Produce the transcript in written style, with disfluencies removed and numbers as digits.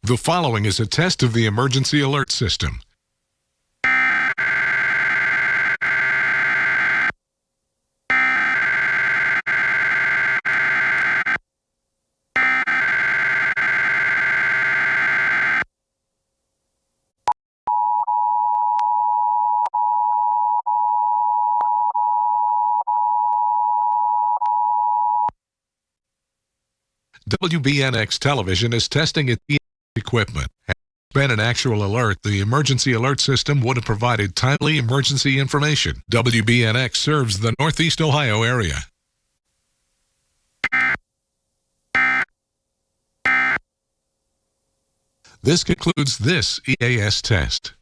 The following is a test of the emergency alert system. WBNX television is testing its equipment. Had it been an actual alert, the emergency alert system would have provided timely emergency information. WBNX serves the Northeast Ohio area. This concludes this EAS test.